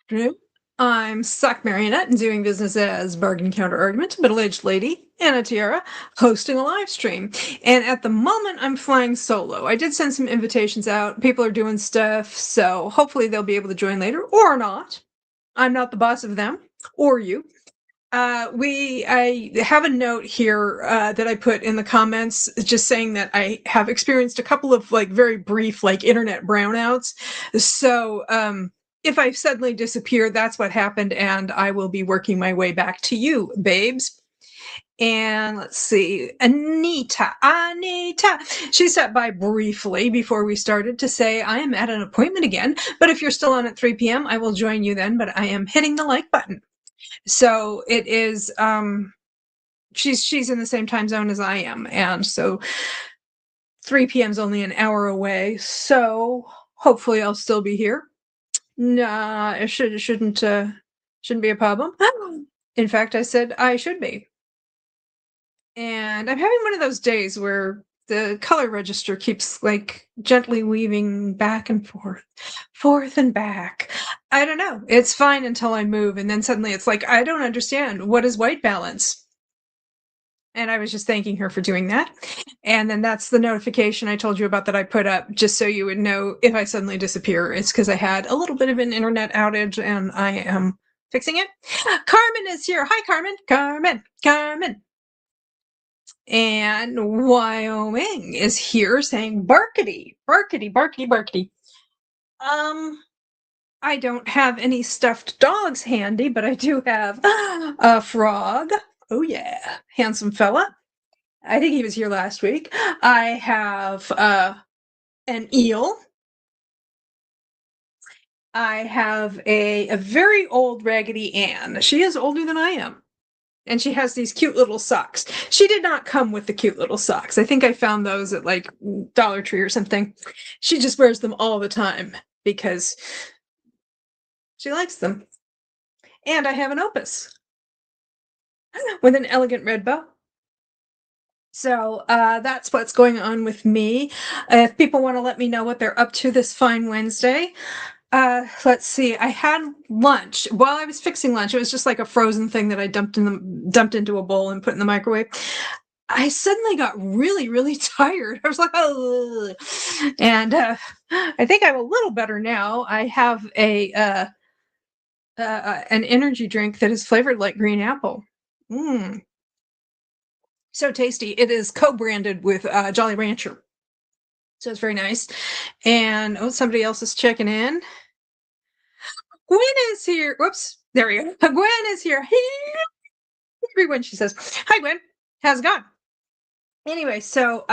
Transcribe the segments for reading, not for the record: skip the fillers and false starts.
Afternoon. I'm Sock Marionette and doing business as bargain counter argument, middle-aged lady in a tiara, hosting a live stream. And at the moment, I'm flying solo. I did send some invitations out. People are doing stuff, so hopefully they'll be able to join later or not. I'm not the boss of them or you. I have a note here that I put in the comments, just saying that I have experienced a couple of very brief internet brownouts. So if I suddenly disappear, that's what happened, and I will be working my way back to you, babes. And let's see, Anita. She stopped by briefly before we started to say, I am at an appointment again, but if you're still on at 3 p.m., I will join you then, but I am hitting the like button. So it is, she's in the same time zone as I am, and so 3 p.m. is only an hour away, so hopefully I'll still be here. Nah, it shouldn't be a problem. In fact, I said I should be. And I'm having one of those days where the color register keeps gently weaving back and forth and back. I don't know. It's fine until I move, and then suddenly it's like, I don't understand. What is white balance? And I was just thanking her for doing that. And then that's the notification I told you about that I put up, just so you would know if I suddenly disappear. It's because I had a little bit of an internet outage, and I am fixing it. Carmen is here. Hi, Carmen. Carmen. And Wyoming is here saying barkity. I don't have any stuffed dogs handy, but I do have a frog. Oh yeah, handsome fella. I think he was here last week. I have an eel. I have a very old Raggedy Ann. She is older than I am. And she has these cute little socks. She did not come with the cute little socks. I think I found those at Dollar Tree or something. She just wears them all the time because she likes them. And I have an opus with an elegant red bow. So that's what's going on with me. If people want to let me know what they're up to this fine Wednesday, let's see. I had lunch. While I was fixing lunch, it was just like a frozen thing that I dumped into a bowl and put in the microwave. I suddenly got really, really tired. I was like, oh, and I think I'm a little better now. I have an energy drink that is flavored like green apple. So tasty. It is co-branded with Jolly Rancher. So it's very nice. And somebody else is checking in. Gwen is here. Whoops. There we go. Gwen is here. Everyone, she says, hi, Gwen. How's it going? Anyway, so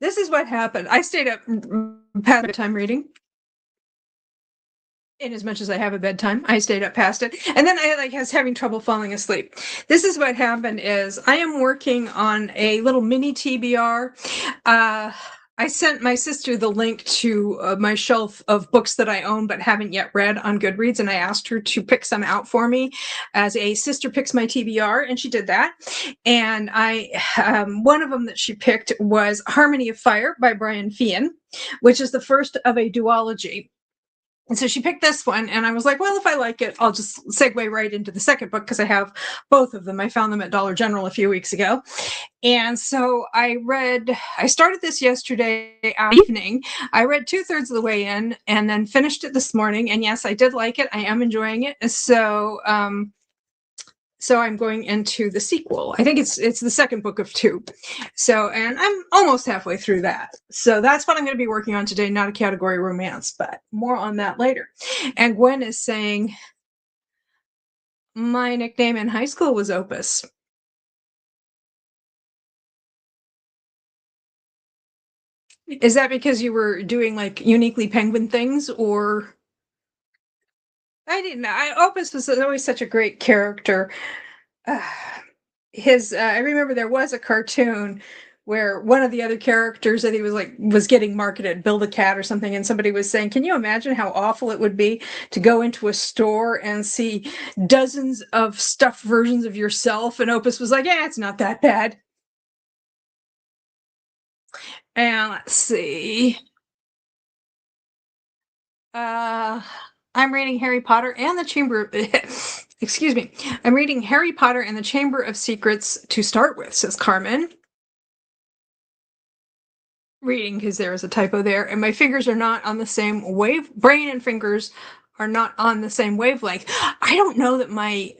this is what happened. I stayed up past bedtime reading. In as much as I have a bedtime, I stayed up past it. And then I was having trouble falling asleep. This is what happened is I am working on a little mini TBR. I sent my sister the link to my shelf of books that I own but haven't yet read on Goodreads, and I asked her to pick some out for me as a sister picks my TBR, and she did that. And one of them that she picked was Harmony of Fire by Brian Feehan, which is the first of a duology. And so she picked this one, and I was like, well, if I like it, I'll just segue right into the second book because I have both of them. I found them at Dollar General a few weeks ago. And so I started this yesterday evening. I read 2/3 of the way in and then finished it this morning. And yes, I did like it. I am enjoying it. So I'm going into the sequel. I think it's the second book of 2. So, and I'm almost halfway through that. So that's what I'm going to be working on today, not a category romance, but more on that later. And Gwen is saying, my nickname in high school was Opus. Is that because you were doing uniquely penguin things, or? I didn't know. Opus was always such a great character. I remember there was a cartoon where one of the other characters that he was getting marketed, Bill the Cat or something, and somebody was saying, can you imagine how awful it would be to go into a store and see dozens of stuffed versions of yourself? And Opus was like, yeah, it's not that bad. And let's see. I'm reading Harry Potter and the Chamber. Excuse me. I'm reading Harry Potter and the Chamber of Secrets to start with, says Carmen. Reading because there is a typo there, and my fingers are not on the same wave. Brain and fingers are not on the same wavelength. I don't know that my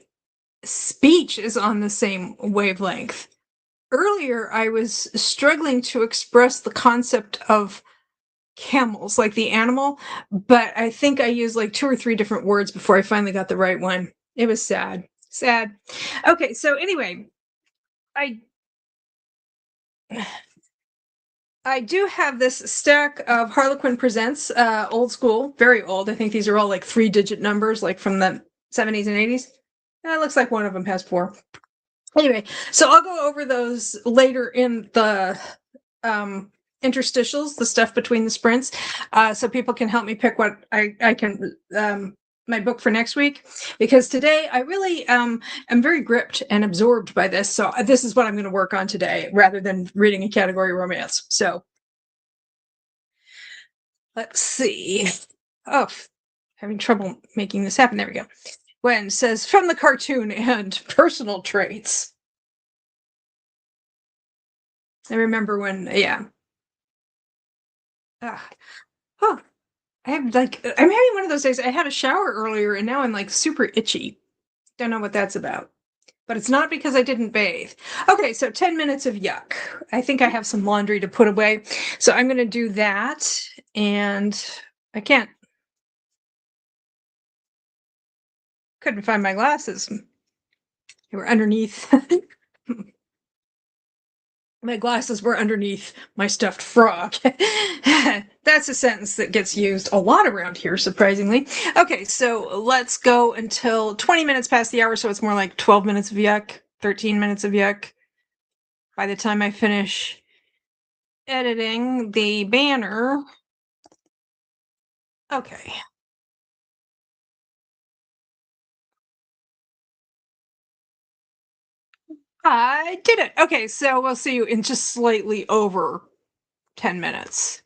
speech is on the same wavelength. Earlier, I was struggling to express the concept of camels, like the animal, but I think I used like 2 or 3 different words before I finally got the right one. It was sad. Sad. Okay, so anyway, I I do have this stack of Harlequin Presents, old school, very old. I think these are all like 3-digit numbers, like from the 70s and 80s. It looks like one of them has 4. Anyway, so I'll go over those later in the interstitials, the stuff between the sprints, so people can help me pick what I can my book for next week, because today I really am very gripped and absorbed by this. So this is what I'm going to work on today rather than reading a category romance. So let's see. Oh, having trouble making this happen. There we go. Gwen says from the cartoon and personal traits. I remember when, yeah. Oh, I'm having one of those days. I had a shower earlier and now I'm like super itchy. Don't know what that's about. But it's not because I didn't bathe. Okay, so 10 minutes of yuck. I think I have some laundry to put away. So I'm going to do that. And I couldn't find my glasses. They were underneath. My glasses were underneath my stuffed frog. That's a sentence that gets used a lot around here, surprisingly. Okay, so let's go until 20 minutes past the hour, so it's more like 12 minutes of yuck, 13 minutes of yuck. By the time I finish editing the banner. Okay. I did it. Okay, so we'll see you in just slightly over 10 minutes.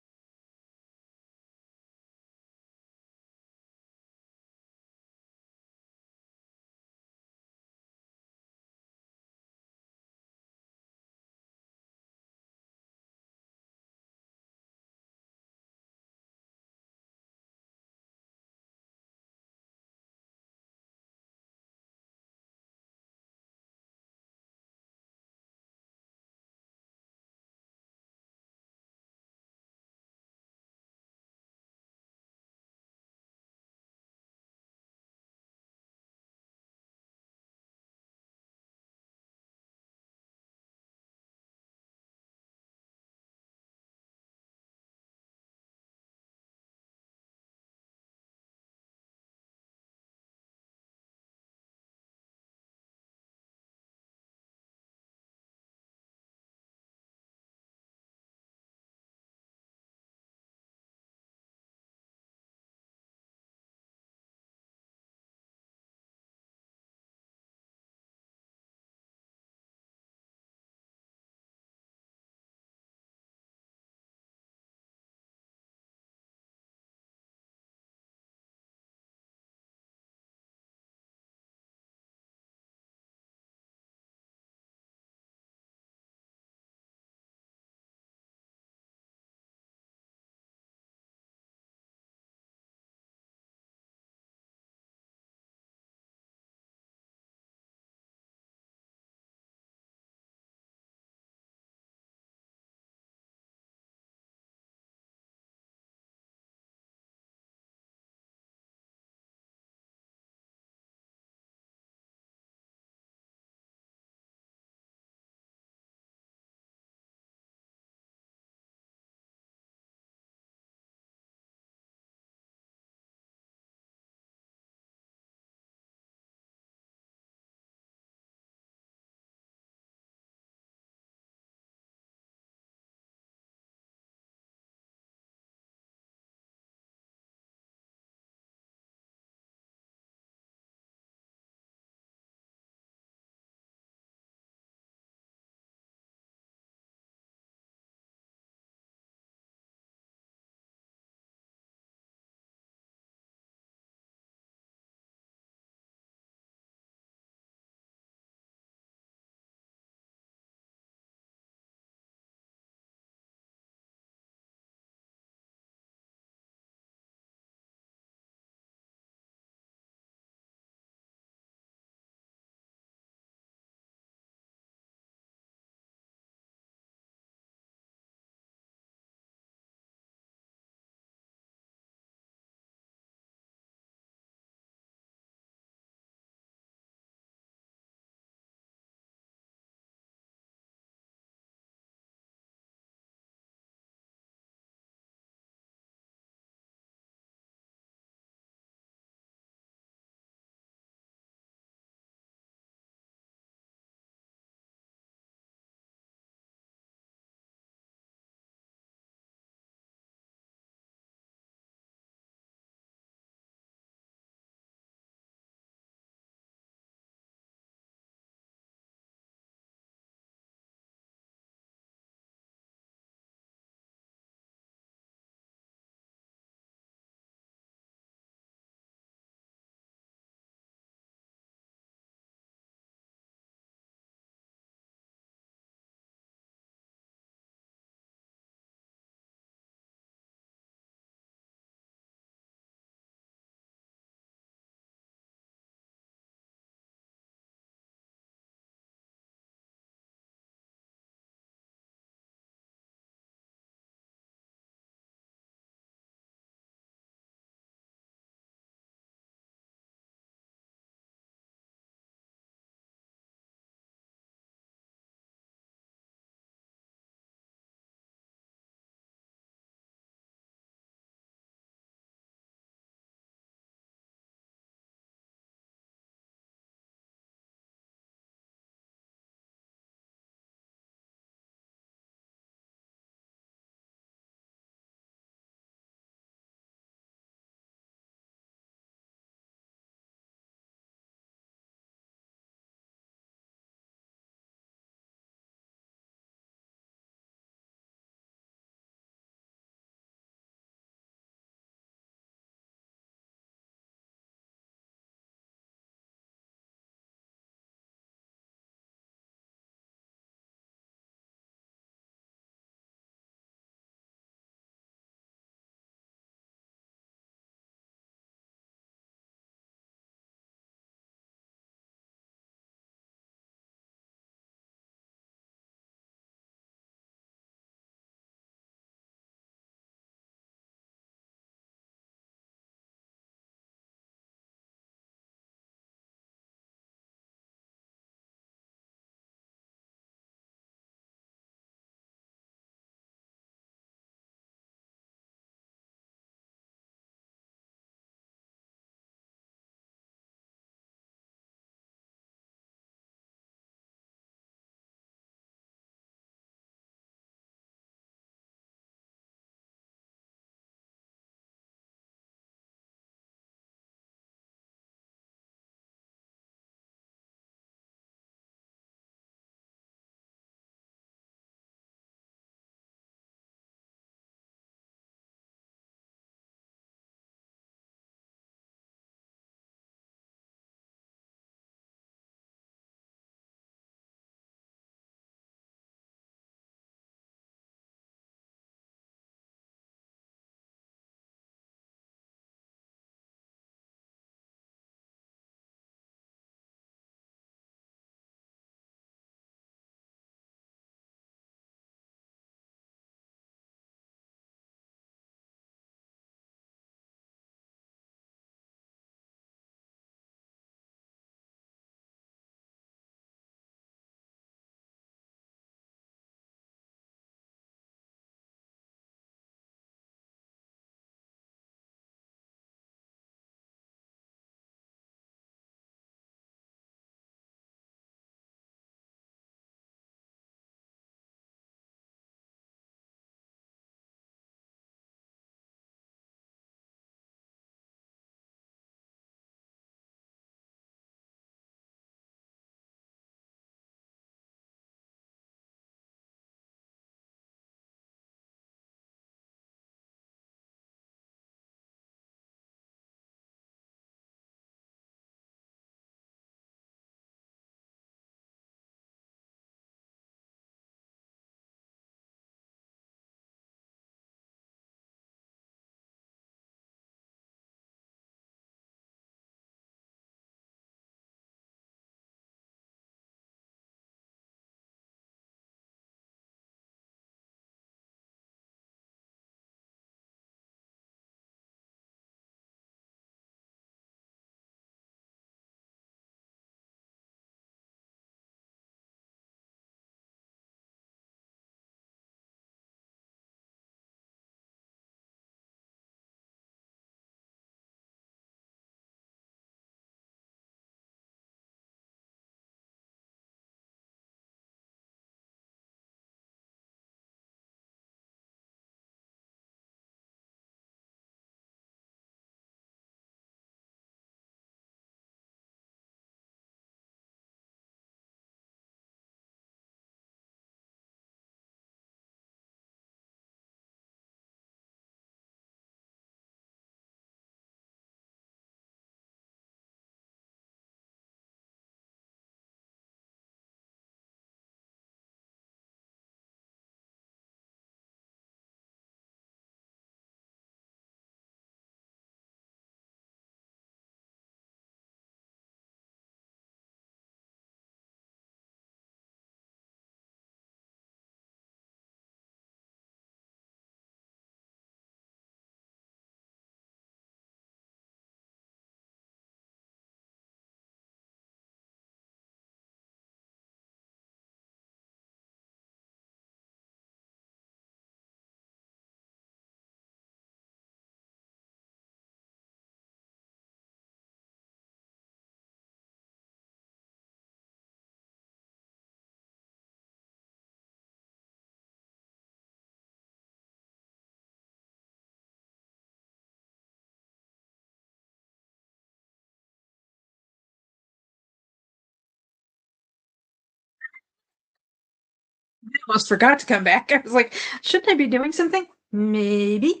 almost forgot to come back. I was like, shouldn't I be doing something? Maybe.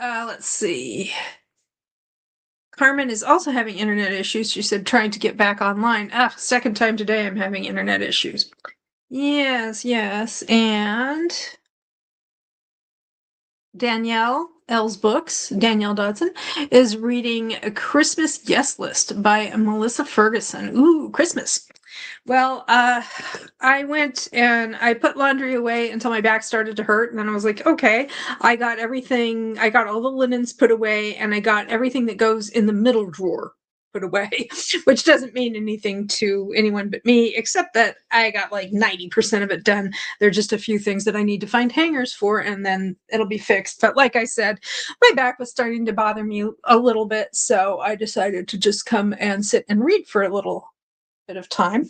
Let's see. Carmen is also having internet issues. She said trying to get back online. Second time today I'm having internet issues. Yes. And Danielle Danielle Dodson, is reading A Christmas Guest List by Melissa Ferguson. Ooh, Christmas. Well, I went and I put laundry away until my back started to hurt, and then I was like, okay, I got all the linens put away, and I got everything that goes in the middle drawer put away, which doesn't mean anything to anyone but me, except that I got like 90% of it done. There are just a few things that I need to find hangers for, and then it'll be fixed. But like I said, my back was starting to bother me a little bit, so I decided to just come and sit and read for a little bit of time.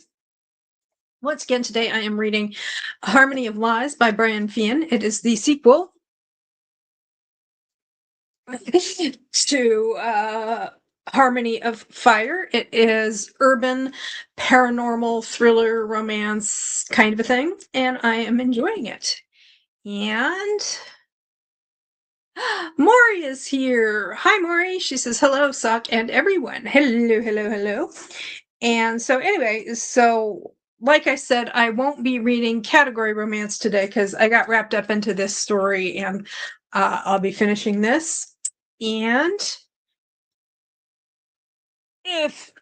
Once again, today I am reading Harmony of Lies by Brian Fian. It is the sequel to Harmony of Fire. It is urban, paranormal, thriller, romance kind of a thing, and I am enjoying it. And Maury is here. Hi, Maury. She says, hello, Sock, and everyone. Hello. And so anyway, like I said, I won't be reading category romance today because I got wrapped up into this story, and I'll be finishing this. And if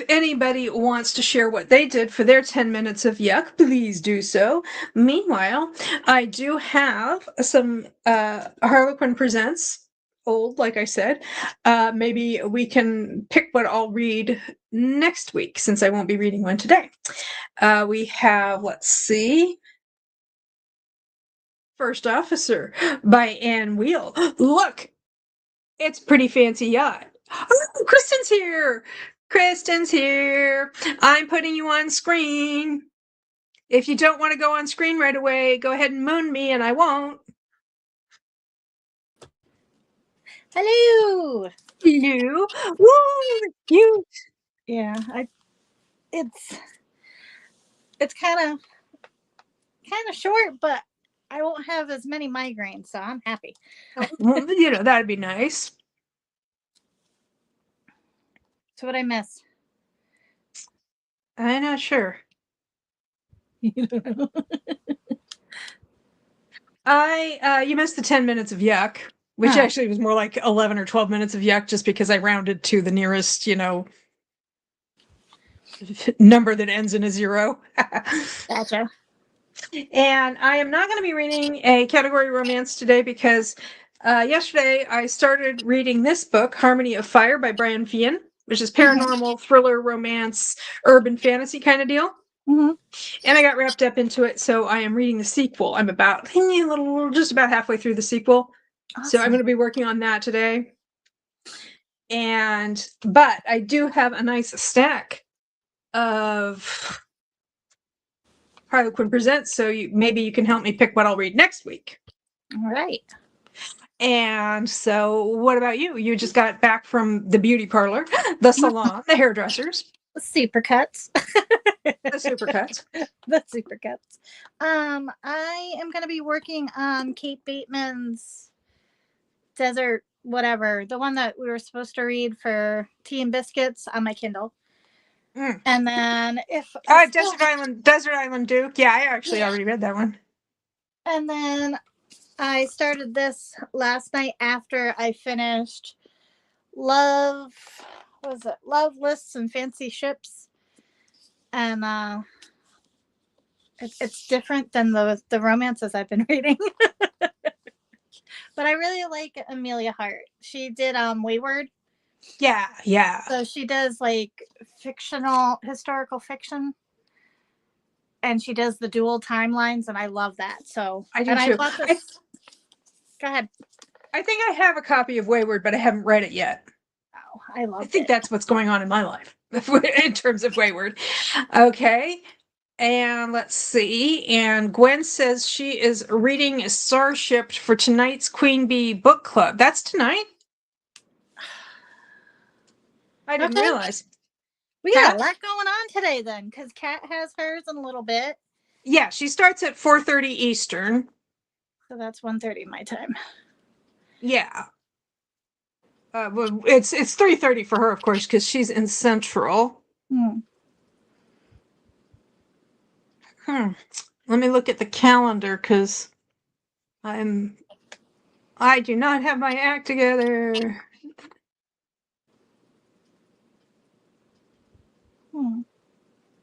anybody wants to share what they did for their 10 minutes of yuck, please do so. Meanwhile, I do have some Harlequin Presents, old, like I said. Maybe we can pick what I'll read next week, since I won't be reading one today. We have, let's see, First Officer by Anne Wheel. Look, it's a pretty fancy yacht. Oh, Kristen's here. I'm putting you on screen. If you don't want to go on screen right away, go ahead and moon me and I won't. Hello. Woo, cute. Yeah, it's kind of short, but I won't have as many migraines, so I'm happy. Well, that'd be nice. So what I miss? I'm not sure. You don't know. You missed the 10 minutes of yuck, which actually was more like 11 or 12 minutes of yuck, just because I rounded to the nearest, number that ends in a 0. Gotcha. And I am not going to be reading a category romance today because yesterday I started reading this book, Harmony of Fire by Brian Fian, which is paranormal, thriller, romance, urban fantasy kind of deal. Mm-hmm. And I got wrapped up into it, so I am reading the sequel. I'm just about halfway through the sequel. Awesome. So I'm going to be working on that today. But I do have a nice stack of Harlequin Presents, so maybe you can help me pick what I'll read next week. All right. And so what about you? You just got back from the beauty parlor, the salon, the hairdressers. Supercuts. The supercuts. The supercuts. I am going to be working on Kate Bateman's Desert whatever, the one that we were supposed to read for Tea and Biscuits on my Kindle. And then Desert Island Duke. Yeah, I actually already read that one. And then I started this last night after I finished Love Lists and Fancy Ships. And it's different than the romances I've been reading. But I really like Amelia Hart. She did Wayward. Yeah. So she does like fictional, historical fiction. And she does the dual timelines, and I love that. So I do too. Go ahead. I think I have a copy of Wayward, but I haven't read it yet. Oh, I love it. I think that's what's going on in my life in terms of Wayward. Okay. And let's see. And Gwen says she is reading Starship for tonight's Queen Bee book club. That's tonight? I didn't realize. We got a lot going on today then, because Kat has hers in a little bit. Yeah, she starts at 4:30 Eastern. So that's 1:30 my time. Yeah. Well, it's 3:30 for her, of course, because she's in Central. Let me look at the calendar, because I do not have my act together.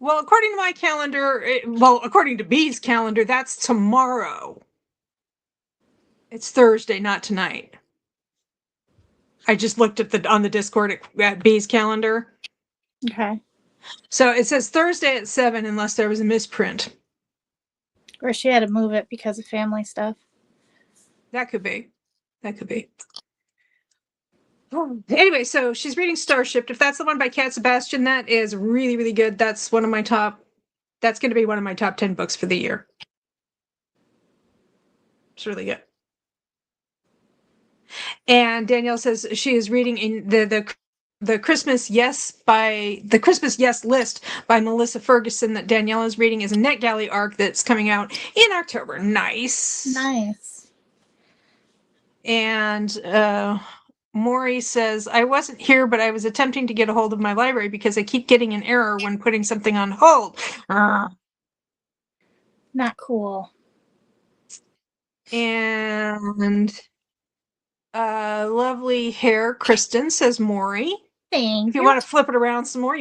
Well, according to my calendar, according to B's calendar, that's tomorrow. It's Thursday, not tonight. I just looked on the Discord at B's calendar. Okay. So it says Thursday at 7, unless there was a misprint. Or she had to move it because of family stuff. That could be. Anyway, so she's reading Starship. If that's the one by Cat Sebastian, that is really, really good. That's going to be one of my top 10 books for the year. It's really good. And Danielle says she is reading in the Christmas Yes list by Melissa Ferguson that Danielle is reading is a NetGalley arc that's coming out in October. Nice. And Maury says, I wasn't here, but I was attempting to get a hold of my library because I keep getting an error when putting something on hold. Not cool. And lovely hair, Kristen, says Maury. Thank if you want to flip it around some more,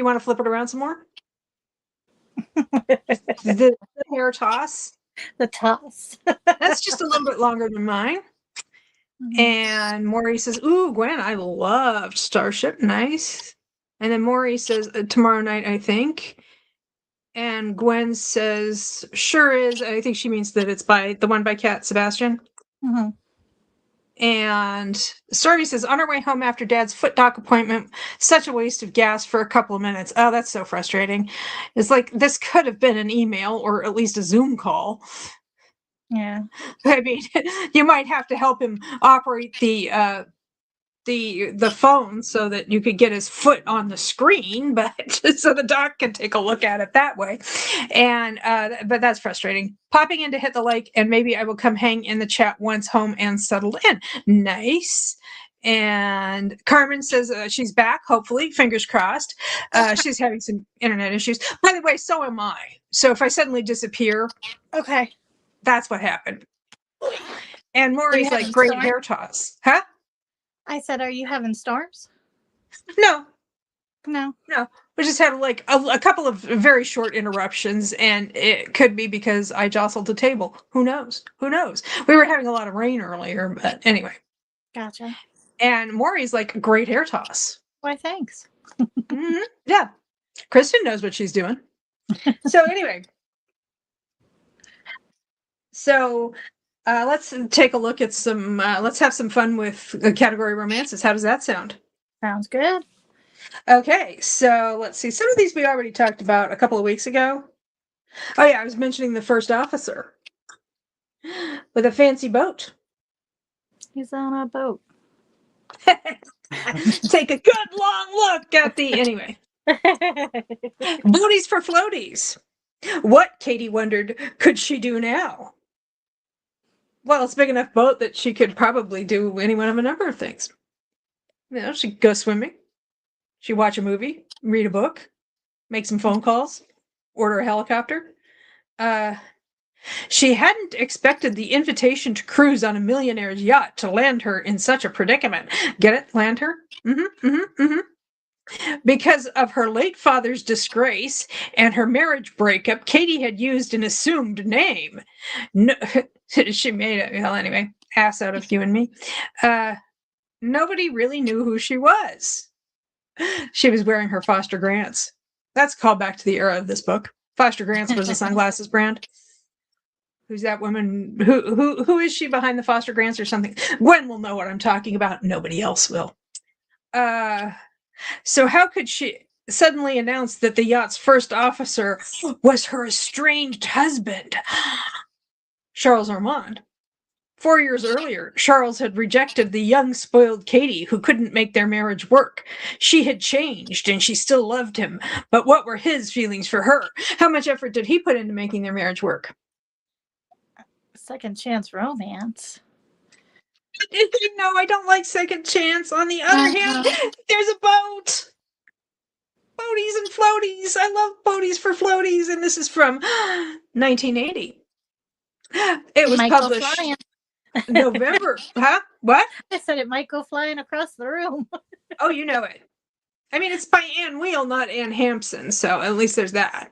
the hair toss. The toss. That's just a little bit longer than mine. And Maury says, ooh, Gwen, I loved Starship. Nice. And then Maury says, tomorrow night, I think. And Gwen says, sure is. I think she means that it's the one by Cat Sebastian. Mm-hmm. And Stormy says, on our way home after Dad's foot doc appointment, such a waste of gas for a couple of minutes. Oh, that's so frustrating. It's like, this could have been an email or at least a Zoom call. Yeah. I mean, you might have to help him operate the phone so that you could get his foot on the screen, but so the doc can take a look at it that way. And but that's frustrating. Popping in to hit the like, and maybe I will come hang in the chat once home and settled in. Nice. And Carmen says she's back, hopefully, fingers crossed. She's having some internet issues. By the way, so am I. So if I suddenly disappear, okay, that's what happened. And Maury's like, great hair toss. Huh? I said, are you having storms? No. We just had like a couple of very short interruptions, and it could be because I jostled the table. Who knows? We were having a lot of rain earlier, but anyway. Gotcha. And Maury's like, great hair toss. Why, thanks. Mm-hmm. Yeah. Kristen knows what she's doing. So anyway. So let's take a look at let's have some fun with category romances. How does that sound? Sounds good. Okay, so let's see. Some of these we already talked about a couple of weeks ago. Oh yeah, I was mentioning the first officer with a fancy boat. He's on a boat. Take a good long look at anyway. Booties for floaties. What, Katie wondered, could she do now? Well, it's a big enough boat that she could probably do any one of a number of things. You know, she'd go swimming. She'd watch a movie, read a book, make some phone calls, order a helicopter. She hadn't expected the invitation to cruise on a millionaire's yacht to land her in such a predicament. Get it? Land her? Because of her late father's disgrace and her marriage breakup, Katie had used an assumed name. No, she made it. Well, anyway, ass out of you and me. Nobody really knew who she was. She was wearing her Foster Grants. That's a callback to the era of this book. Foster Grants was a sunglasses brand. Who's that woman? Who is she behind the Foster Grants or something? Gwen will know what I'm talking about. Nobody else will. So how could she suddenly announce that the yacht's first officer was her estranged husband, Charles Ormond? 4 years earlier, Charles had rejected the young, spoiled Katie who couldn't make their marriage work. She had changed and she still loved him, but what were his feelings for her? How much effort did he put into making their marriage work? Second chance romance. No, I don't like second chance. On the other hand, there's a boat. Boaties and floaties. I love boaties for floaties, and this is from 1980. It was Might go published flying. November. Huh? What? I said it might go flying across the room. Oh, you know it. I mean, it's by Anne Wheel, not Anne Hampson, so at least there's that.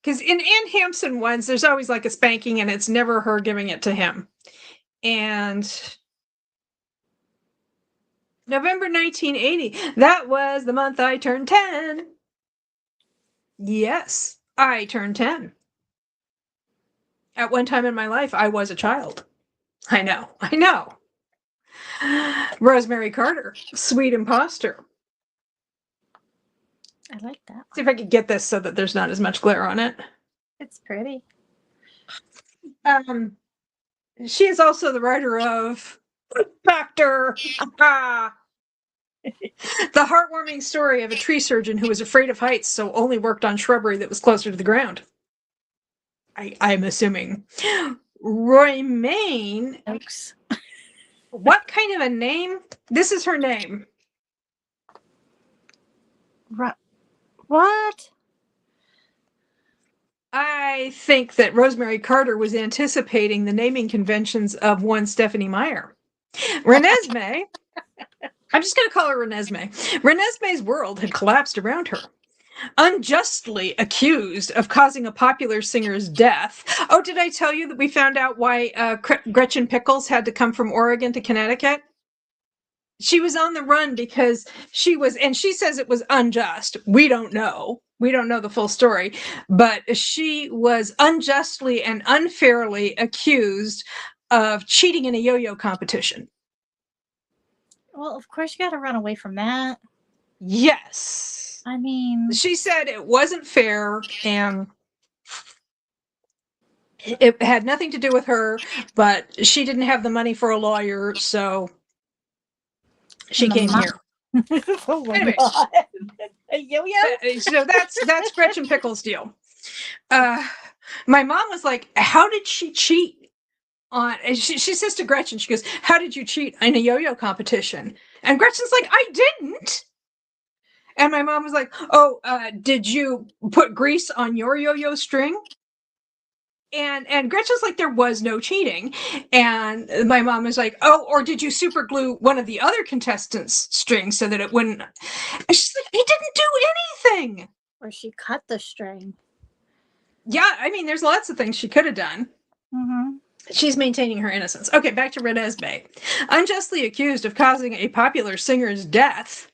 Because in Anne Hampson ones, there's always like a spanking, and it's never her giving it to him. And November 1980, that was the month I turned 10. Yes, I turned 10. At one time in my life, I was a child. I know. Rosemary Carter, Sweet Imposter. I like that. See if I could get this so that there's not as much glare on it. It's pretty. She is also the writer of Factor. The heartwarming story of a tree surgeon who was afraid of heights, so only worked on shrubbery that was closer to the ground. I'm assuming. Roy Main. Oops. What kind of a name? This is her name. What? I think that Rosemary Carter was anticipating the naming conventions of one Stephanie Meyer. Renesmee. I'm just going to call her Renesmee. Renesmee's world had collapsed around her. Unjustly accused of causing a popular singer's death. Oh, did I tell you that we found out why Gretchen Pickles had to come from Oregon to Connecticut? She was on the run because and she says it was unjust. We don't know. We don't know the full story, but she was unjustly and unfairly accused of cheating in a yo-yo competition. Well, of course you got to run away from that. Yes. I mean, she said it wasn't fair and it had nothing to do with her, but she didn't have the money for a lawyer, so she came here. Oh my Anyway, God. A yo-yo? So that's Gretchen Pickles' deal. My mom was like, how did she cheat on, she says to Gretchen, she goes, how did you cheat in a yo-yo competition? And Gretchen's like, I didn't. And my mom was like, oh, did you put grease on your yo-yo string? And Gretchen's like, there was no cheating. And my mom was like, oh, or did you super glue one of the other contestants' strings so that it wouldn't? And she's like, I didn't do anything. Or she cut the string. Yeah, I mean, there's lots of things she could have done. Mm-hmm. She's maintaining her innocence. Okay, back to Renesmee. Unjustly accused of causing a popular singer's death.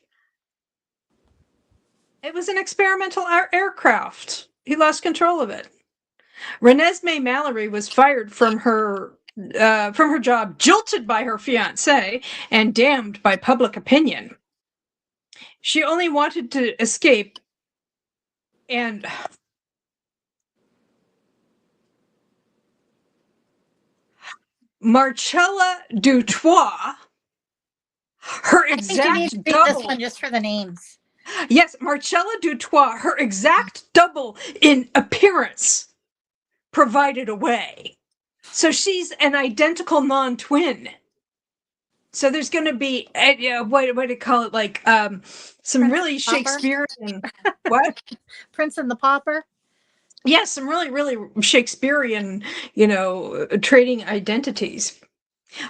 It was an experimental aircraft. He lost control of it. Renesmee Mallory was fired from her job, jilted by her fiancé, and damned by public opinion. She only wanted to escape, and Marcella Dutoit, her exact double. This one just for the names. Yes, Marcella Dutoit, her exact double in appearance, provided away. So she's an identical non-twin. So there's going to be, what do you call it? Like some Prince really Shakespearean, what? Prince and the Pauper? Yes, some really, really Shakespearean, trading identities.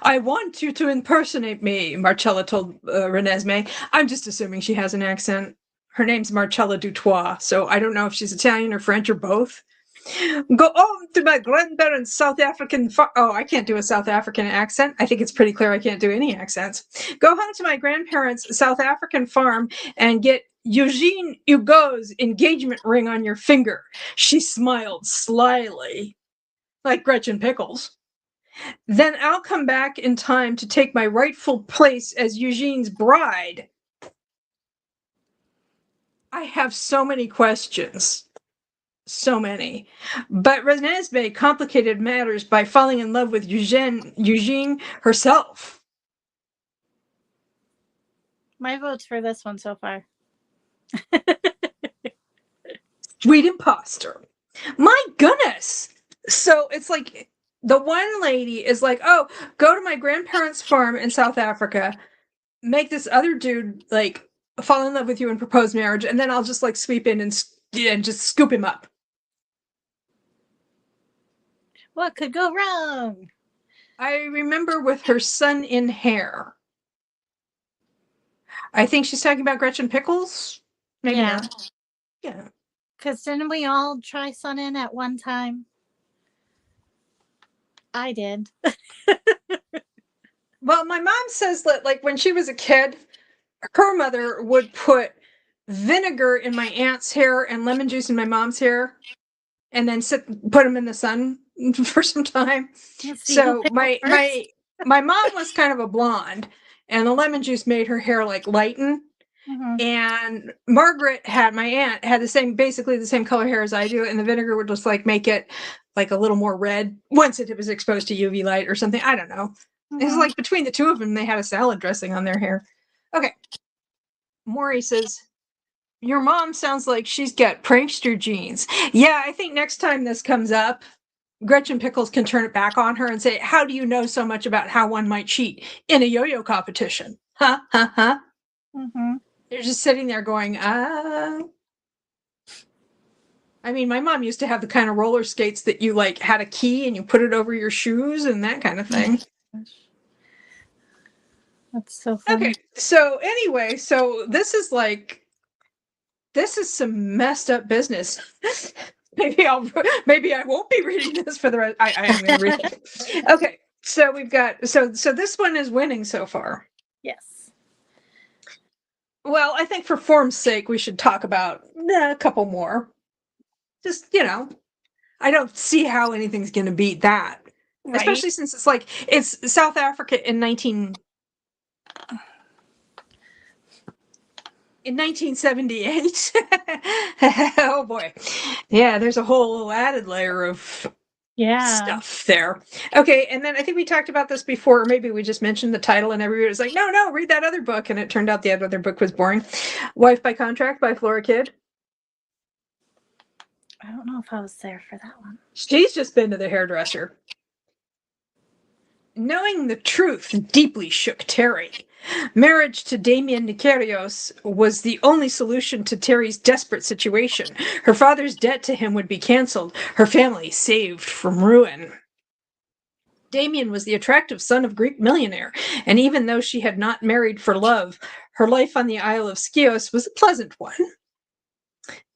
I want you to impersonate me, Marcella told Renesmee. I'm just assuming she has an accent. Her name's Marcella Dutoit, so I don't know if she's Italian or French or both. Go home to my grandparents' South African I can't do a South African accent. I think it's pretty clear I can't do any accents. Go home to my grandparents' South African farm and get Eugene Hugo's engagement ring on your finger. She smiled slyly, like Gretchen Pickles. Then I'll come back in time to take my rightful place as Eugene's bride. I have so many questions. so many. But Renesmee complicated matters by falling in love with Eugene herself. My vote's for this one so far. Sweet imposter. My goodness. So it's like the one lady is like, oh, go to my grandparents' farm in South Africa, make this other dude like fall in love with you and propose marriage, and then I'll just like sweep in and just scoop him up. What could go wrong? I remember with her son in hair. I think she's talking about Gretchen Pickles. Maybe not. Yeah. Because didn't we all try Sun In at one time? I did. Well, my mom says that like when she was a kid, her mother would put vinegar in my aunt's hair and lemon juice in my mom's hair, and then put them in the sun for some time. So my mom was kind of a blonde, and the lemon juice made her hair like lighten. Mm-hmm. And Margaret my aunt had basically the same color hair as I do, and the vinegar would just like make it like a little more red once it was exposed to UV light or something. I don't know. Mm-hmm. It was like between the two of them, they had a salad dressing on their hair. Okay. Maury says, your mom sounds like she's got prankster genes. Yeah, I think next time this comes up, Gretchen Pickles can turn it back on her and say, how do you know so much about how one might cheat in a yo-yo competition? Huh, huh, huh. Mm-hmm. They're just sitting there going, I mean, my mom used to have the kind of roller skates that you like had a key and you put it over your shoes and that kind of thing. That's so funny. Okay, so anyway, this is some messed up business. maybe I won't be reading this for the rest. I am going to read it. Okay, so we've got so this one is winning so far. Yes. Well, I think for form's sake, we should talk about a couple more. Just, I don't see how anything's going to beat that. Right? Especially since it's South Africa in 1978. Oh boy. Yeah, there's a whole added layer of stuff there. Okay, and then I think we talked about this before, or maybe we just mentioned the title and everybody was like, no, read that other book. And it turned out the other book was boring. Wife by Contract by Flora Kidd. I don't know if I was there for that one. She's just been to the hairdresser. Knowing the truth deeply shook Terry. Marriage to Damien Nicarios was the only solution to Terry's desperate situation. Her father's debt to him would be canceled, her family saved from ruin. Damien was the attractive son of a Greek millionaire, and even though she had not married for love, her life on the Isle of Scios was a pleasant one.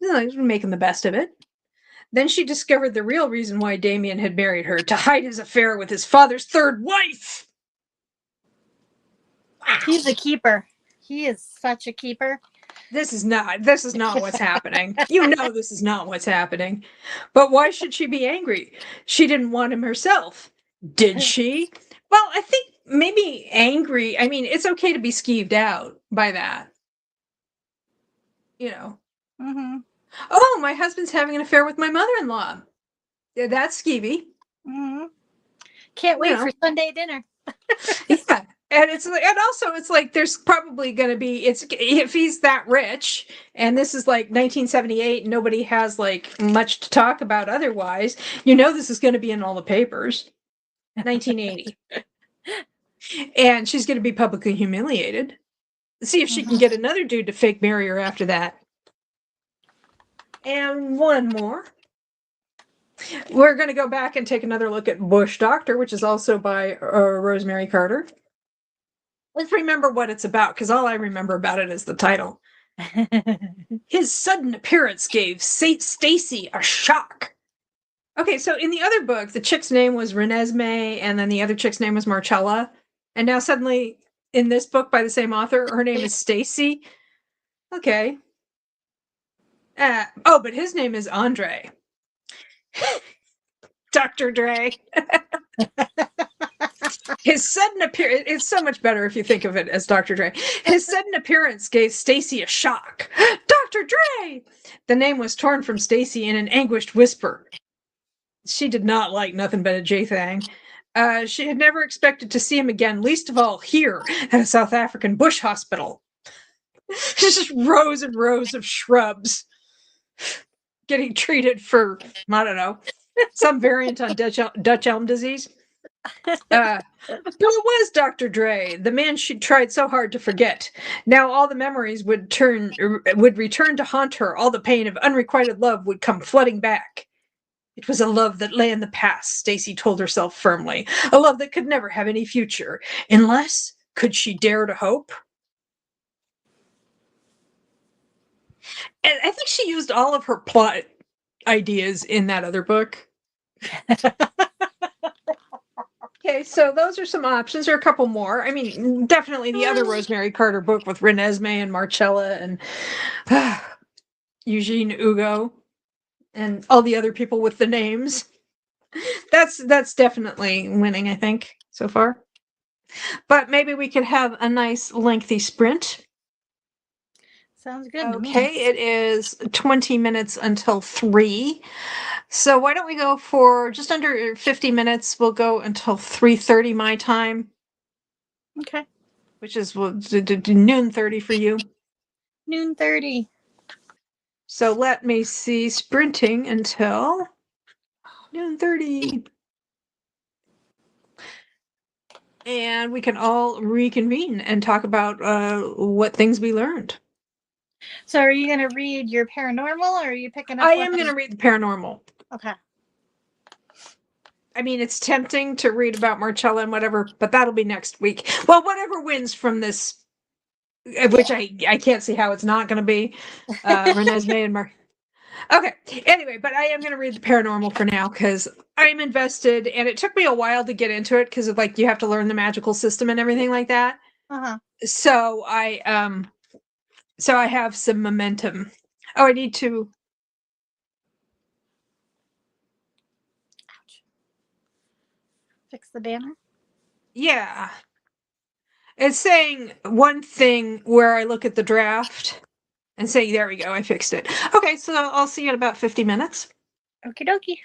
Making the best of it. Then she discovered the real reason why Damien had married her, to hide his affair with his father's third wife. Wow. He's a keeper. He is such a keeper. This is not what's happening. This is not what's happening. But why should she be angry? She didn't want him herself. Did she? Well, I think maybe angry. I mean, it's okay to be skeeved out by that. Mm-hmm. Oh, my husband's having an affair with my mother-in-law. Yeah, that's skeevy. Mm-hmm. Can't wait for Sunday dinner. Yeah. And it's like there's probably going to be if he's that rich and this is like 1978 and nobody has like much to talk about otherwise, this is going to be in all the papers. 1980. And she's going to be publicly humiliated. See if she can get another dude to fake marry her after that. And one more. We're going to go back and take another look at Bush Doctor, which is also by Rosemary Carter. Let's remember what it's about, because all I remember about it is the title. His sudden appearance gave Stacy a shock. Okay, so in the other book, the chick's name was Renesmee, and then the other chick's name was Marcella. And now suddenly, in this book by the same author, her name is Stacy. Okay. But his name is Andre. Dr. Dre. His sudden appearance, it's so much better if you think of it as Dr. Dre. His sudden appearance gave Stacy a shock. Dr. Dre! The name was torn from Stacy in an anguished whisper. She did not like nothing but a J-Thang. She had never expected to see him again, least of all here at a South African bush hospital. Just rows and rows of shrubs getting treated for, I don't know, some variant on Dutch elm disease. Who was Dr. Dre, the man she'd tried so hard to forget? Now all the memories would return to haunt her. All the pain of unrequited love would come flooding back. It was a love that lay in the past, Stacy told herself firmly. A love that could never have any future. Unless, could she dare to hope? And I think she used all of her plot ideas in that other book. Okay, so those are some options. There are a couple more. I mean, definitely the other Rosemary Carter book with Renesmee and Marcella and Eugene Ugo and all the other people with the names. That's definitely winning, I think, so far. But maybe we could have a nice lengthy sprint. Sounds good to me. Okay, it is 20 minutes until 3. So why don't we go for just under 50 minutes? We'll go until 3:30 my time. Okay. Which is noon 30 for you. Noon 30. So let me see, sprinting until noon 30. And we can all reconvene and talk about what things we learned. So are you going to read your paranormal or are you picking up? I am going to read the paranormal. Okay. I mean, it's tempting to read about Marcella and whatever, but that'll be next week. Well, whatever wins from this, which I can't see how it's not going to be, Renesmee and Okay. Anyway, but I am going to read the paranormal for now because I'm invested, and it took me a while to get into it because of like you have to learn the magical system and everything like that. So I have some momentum. Oh, I need to. Ouch. Fix the banner. Yeah. It's saying one thing where I look at the draft and say, there we go, I fixed it. Okay, so I'll see you in about 50 minutes. Okie dokie.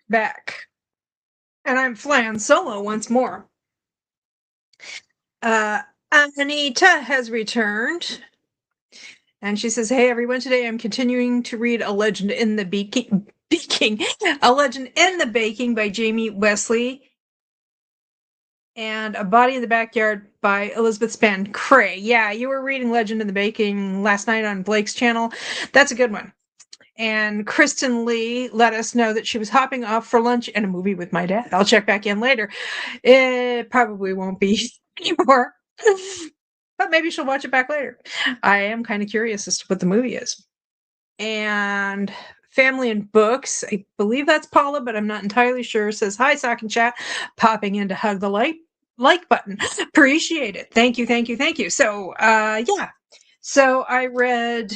back. And I'm flying solo once more. Uh, Anita has returned. And she says, "Hey everyone, today I'm continuing to read A Legend in the Baking, A Legend in the Baking by Jamie Wesley, and A Body in the Backyard by Elizabeth Spann Cray." Yeah, you were reading Legend in the Baking last night on Blake's channel. That's a good one. And Kristen Lee let us know that she was hopping off for lunch and a movie with my dad. I'll check back in later. It probably won't be anymore, but maybe she'll watch it back later. I am kind of curious as to what the movie is. And Family and Books, I believe that's Paula, but I'm not entirely sure, says, "Hi, Sock and Chat, popping in to hug the like button. Appreciate it. Thank you, thank you, thank you." So, yeah. So I read,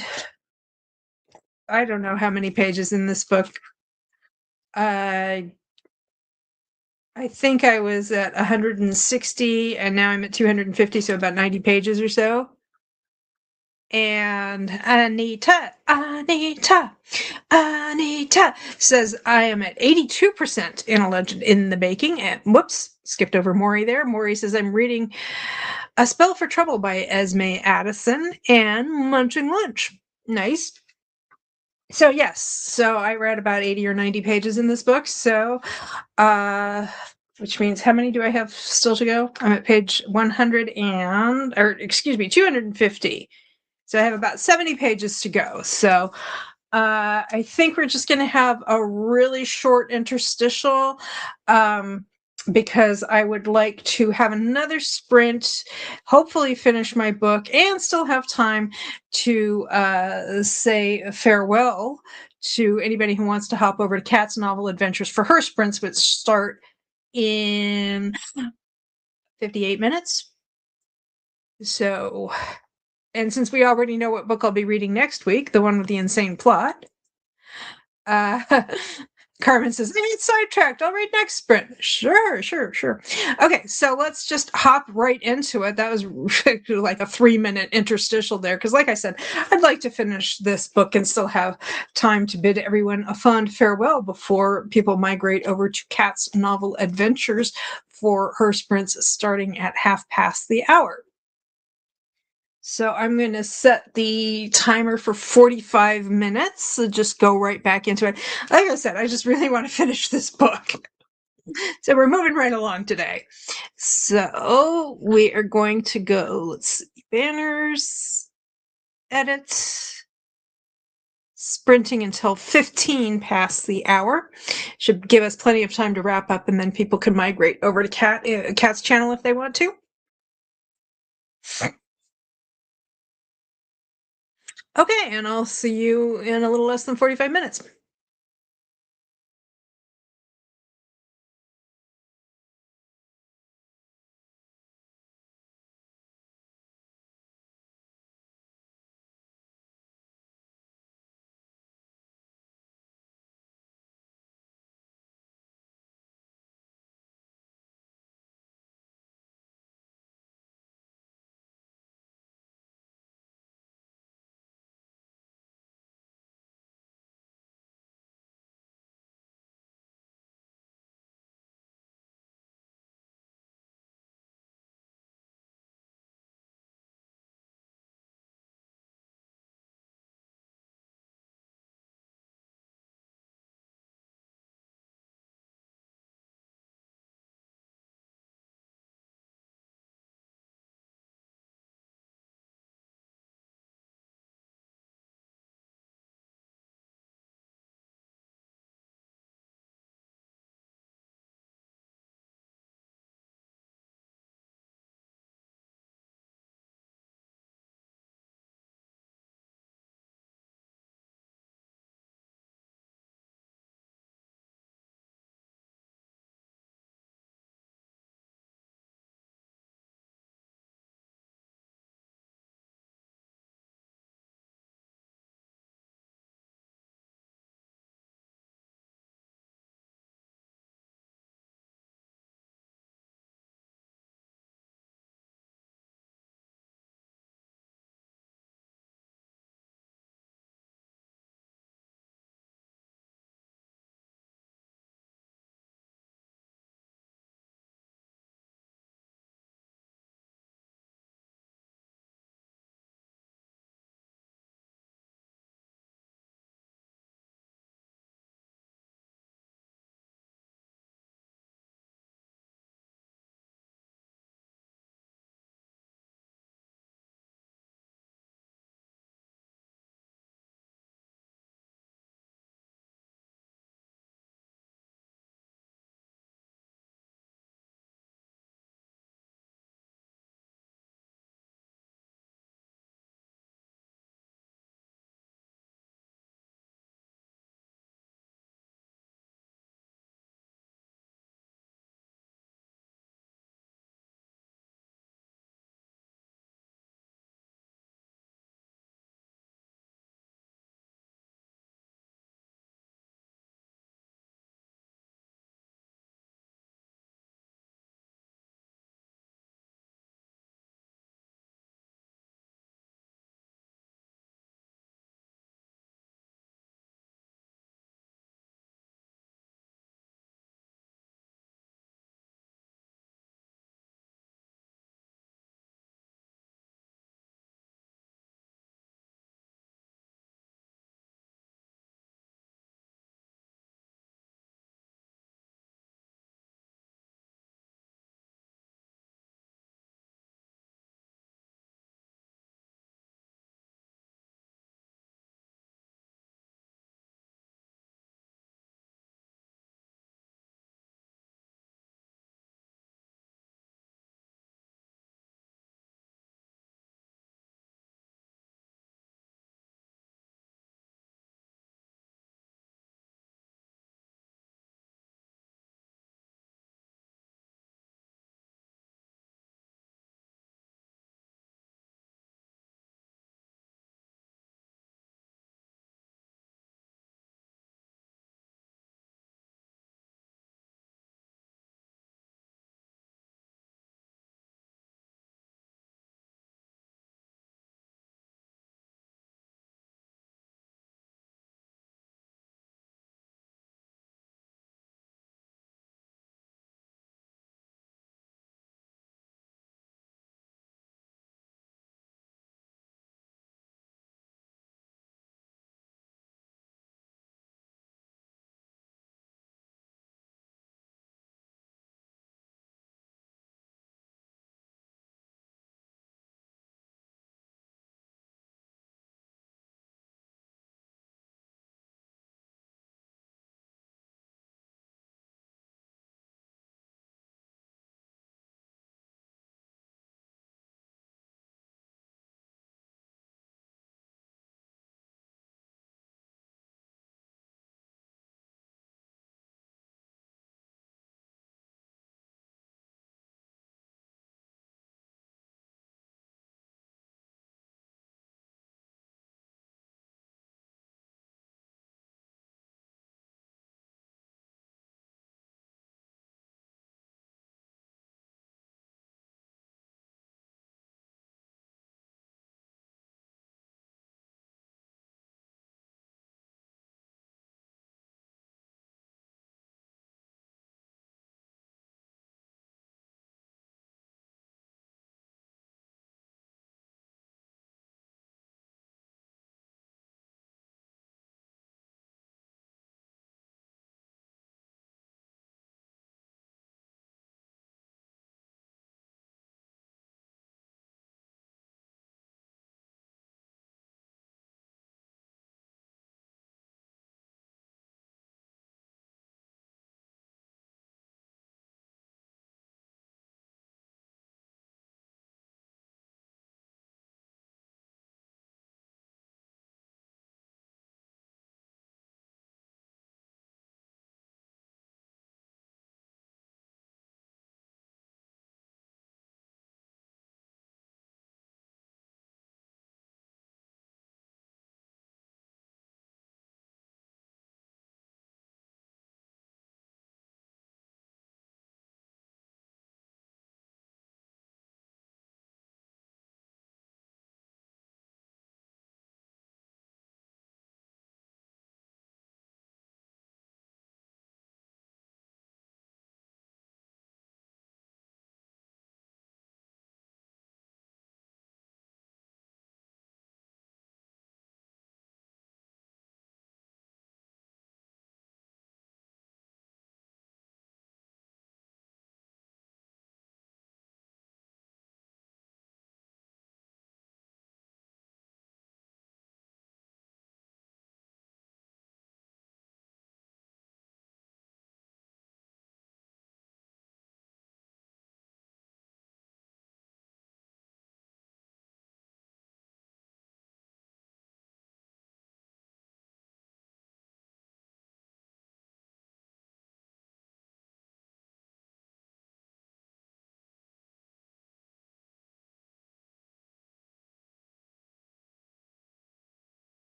I don't know how many pages in this book. I think I was at 160 and now I'm at 250, so about 90 pages or so. And Anita says, "I am at 82% in A Legend in the Baking." And whoops, skipped over Maury there. Maury says, "I'm reading A Spell for Trouble by Esme Addison and Munching Lunch." Nice. So yes, so I read about 80 or 90 pages in this book. So, which means how many do I have still to go? I'm at page 100 or excuse me, 250. So I have about 70 pages to go. So I think we're just going to have a really short interstitial because I would like to have another sprint, hopefully finish my book, and still have time to say farewell to anybody who wants to hop over to Kat's Novel Adventures for her sprints, which start in 58 minutes. So, and since we already know what book I'll be reading next week, the one with the insane plot, uh, Carmen says, "I get sidetracked. I'll read next sprint." Sure. Okay, so let's just hop right into it. That was like a 3-minute interstitial there, because like I said, I'd like to finish this book and still have time to bid everyone a fond farewell before people migrate over to Kat's Novel Adventures for her sprints starting at 1:30. So I'm going to set the timer for 45 minutes. So just go right back into it. Like I said, I just really want to finish this book. So we're moving right along today. So we are going to go, let's see, banners, edit, sprinting until 15 past the hour. Should give us plenty of time to wrap up, and then people can migrate over to Kat's channel if they want to. Okay, and I'll see you in a little less than 45 minutes.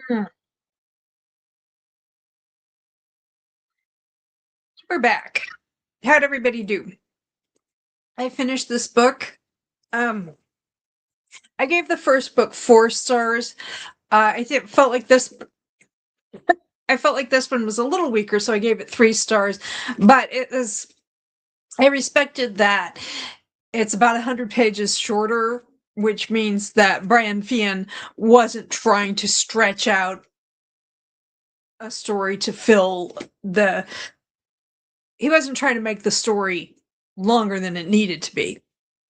Mm. We're back. How'd everybody do? I finished this book. Um, I gave the first book 4 stars. Felt like this. I felt like this one was a little weaker, so I gave it 3 stars. But it was. I respected that. It's about 100 pages shorter, which means that Brian Fian wasn't trying to stretch out a story to fill the. He wasn't trying to make the story longer than it needed to be.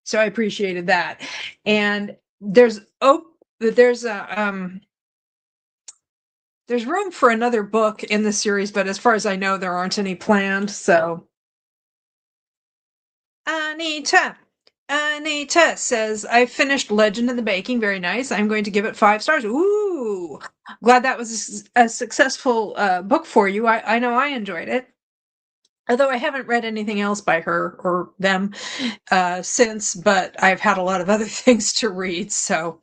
So I appreciated that. And there's room for another book in the series, but as far as I know, there aren't any planned. So Anita says, I finished Legend in the Baking. Very nice. I'm going to give it 5 stars. Ooh, glad that was a successful book for you. I know I enjoyed it. Although I haven't read anything else by her or them since, but I've had a lot of other things to read. So,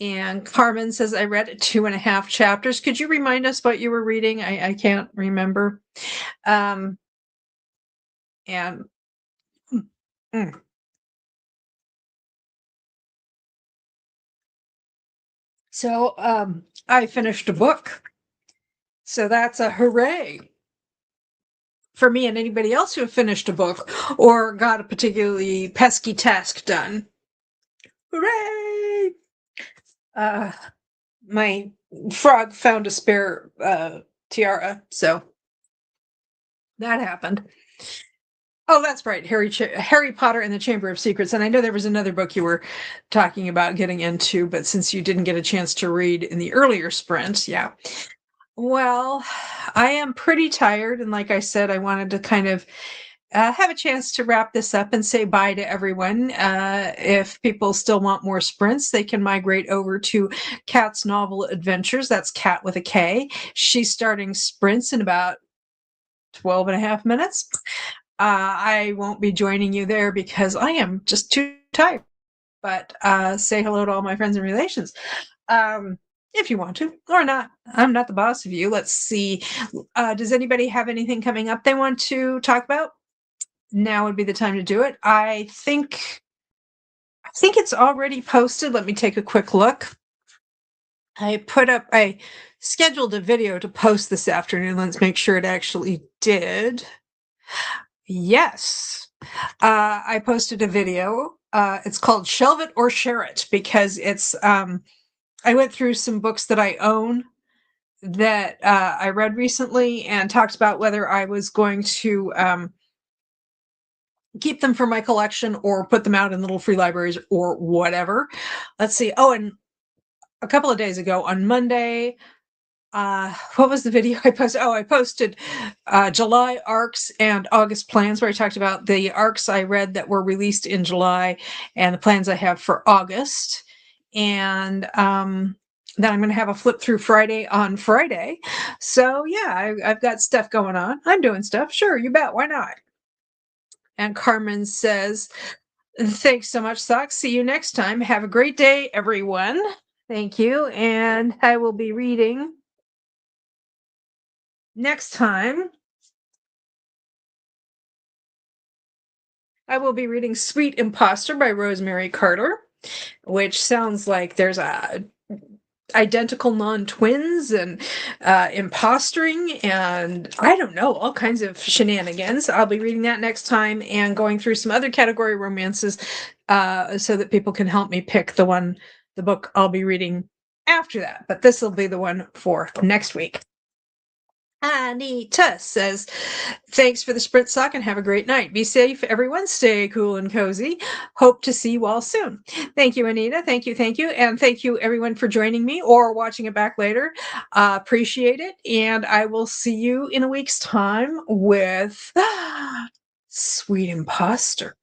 and Carmen says, I read 2.5 chapters. Could you remind us what you were reading? I can't remember. And mm. So I finished a book. So that's a hooray for me and anybody else who finished a book or got a particularly pesky task done. Hooray! My frog found a spare tiara, so that happened. Oh, that's right, Harry Potter and the Chamber of Secrets. And I know there was another book you were talking about getting into, but since you didn't get a chance to read in the earlier sprint, yeah. Well, I am pretty tired, and like I said, I wanted to kind of have a chance to wrap this up and say bye to everyone. If people still want more sprints, they can migrate over to Kat's Novel Adventures. That's Kat with a K. She's starting sprints in about 12 and a half minutes. I won't be joining you there because I am just too tired. But say hello to all my friends and relations. If you want to, or not. I'm not the boss of you. Let's see. Does anybody have anything coming up they want to talk about? Now would be the time to do it. I think it's already posted. Let me take a quick look. I scheduled a video to post this afternoon. Let's make sure it actually did. Yes. I posted a video. It's called Shelve It or Share It because it's I went through some books that I own that I read recently and talked about whether I was going to keep them for my collection or put them out in little free libraries or whatever. Let's see. Oh, and a couple of days ago on Monday, what was the video I posted? Oh, I posted July arcs and August plans where I talked about the arcs I read that were released in July and the plans I have for August. And then I'm going to have a flip through Friday on Friday. So yeah, I've got stuff going on. I'm doing stuff. Sure, you bet. Why not? And Carmen says, thanks so much, Socks. See you next time. Have a great day, everyone. Thank you. And I will be reading next time. I will be reading Sweet Imposter by Rosemary Carter, which sounds like there's a identical non-twins and impostering and I don't know, all kinds of shenanigans. I'll be reading that next time and going through some other category romances so that people can help me pick the book I'll be reading after that. But this will be the one for next week. Anita says, thanks for the sprint sock and have a great night. Be safe, everyone. Stay cool and cozy. Hope to see you all soon. Thank you, Anita. Thank you. Thank you. And thank you, everyone, for joining me or watching it back later. Appreciate it. And I will see you in a week's time with Sweet Imposter.